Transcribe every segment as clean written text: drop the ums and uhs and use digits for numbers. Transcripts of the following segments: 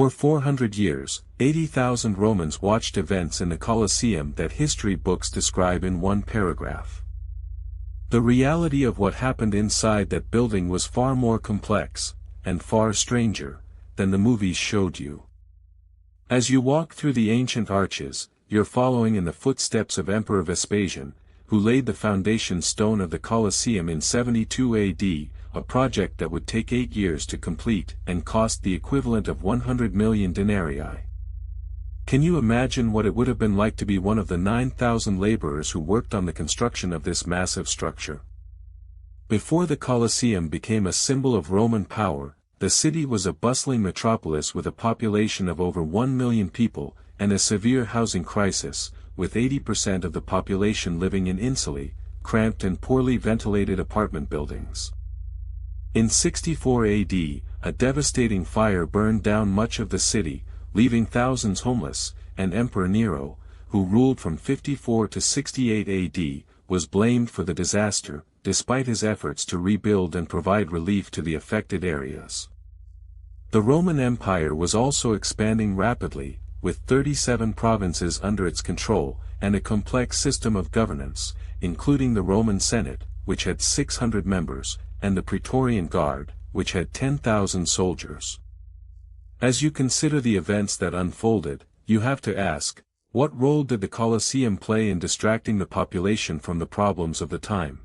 For 400 years, 80,000 Romans watched events in the Colosseum that history books describe in one paragraph. The reality of what happened inside that building was far more complex, and far stranger, than the movies showed you. As you walk through the ancient arches, you're following in the footsteps of Emperor Vespasian, who laid the foundation stone of the Colosseum in 72 AD, a project that would take 8 years to complete and cost the equivalent of 100 million denarii. Can you imagine what it would have been like to be one of the 9,000 laborers who worked on the construction of this massive structure? Before the Colosseum became a symbol of Roman power, the city was a bustling metropolis with a population of over 1 million people, and a severe housing crisis, with 80% of the population living in insulae, cramped and poorly ventilated apartment buildings. In 64 AD, a devastating fire burned down much of the city, leaving thousands homeless, and Emperor Nero, who ruled from 54 to 68 AD, was blamed for the disaster, despite his efforts to rebuild and provide relief to the affected areas. The Roman Empire was also expanding rapidly, with 37 provinces under its control, and a complex system of governance, including the Roman Senate, which had 600 members, and the Praetorian Guard, which had 10,000 soldiers. As you consider the events that unfolded, you have to ask, what role did the Colosseum play in distracting the population from the problems of the time?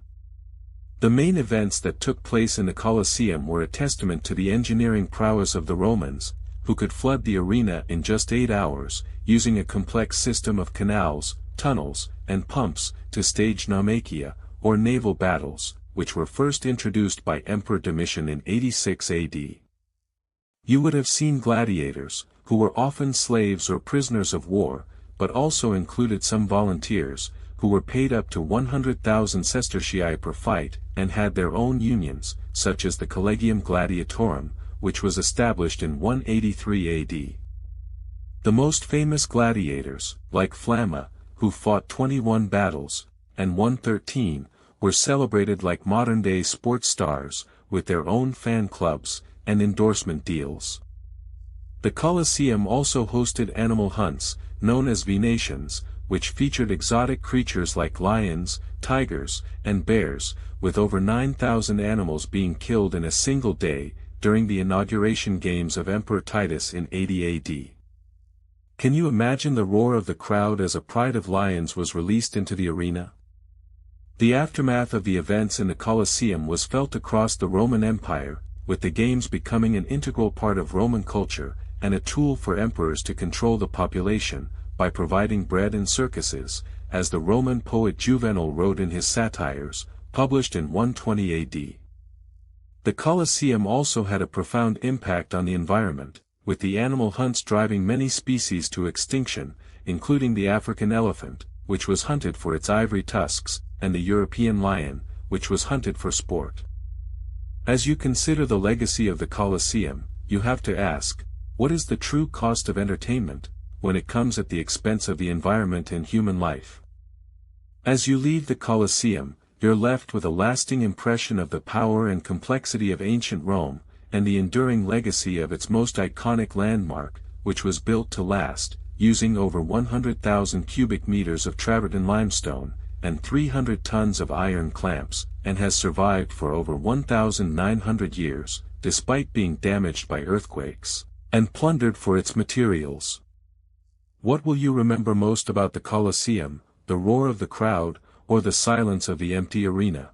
The main events that took place in the Colosseum were a testament to the engineering prowess of the Romans, who could flood the arena in just 8 hours, using a complex system of canals, tunnels, and pumps, to stage Naumachia, or naval battles, which were first introduced by Emperor Domitian in 86 AD. You would have seen gladiators, who were often slaves or prisoners of war, but also included some volunteers, who were paid up to 100,000 sestertii per fight, and had their own unions, such as the Collegium Gladiatorum, which was established in 183 AD. The most famous gladiators, like Flamma, who fought 21 battles, and won 13, were celebrated like modern-day sports stars, with their own fan clubs, and endorsement deals. The Colosseum also hosted animal hunts, known as venations, which featured exotic creatures like lions, tigers, and bears, with over 9,000 animals being killed in a single day, during the inauguration games of Emperor Titus in 80 AD. Can you imagine the roar of the crowd as a pride of lions was released into the arena? The aftermath of the events in the Colosseum was felt across the Roman Empire, with the games becoming an integral part of Roman culture, and a tool for emperors to control the population, by providing bread and circuses, as the Roman poet Juvenal wrote in his satires, published in 120 AD. The Colosseum also had a profound impact on the environment, with the animal hunts driving many species to extinction, including the African elephant, which was hunted for its ivory tusks, and the European lion, which was hunted for sport. As you consider the legacy of the Colosseum, you have to ask, what is the true cost of entertainment, when it comes at the expense of the environment and human life? As you leave the Colosseum, you're left with a lasting impression of the power and complexity of ancient Rome, and the enduring legacy of its most iconic landmark, which was built to last, using over 100,000 cubic meters of travertine limestone, and 300 tons of iron clamps, and has survived for over 1,900 years, despite being damaged by earthquakes, and plundered for its materials. What will you remember most about the Colosseum, the roar of the crowd, or the silence of the empty arena?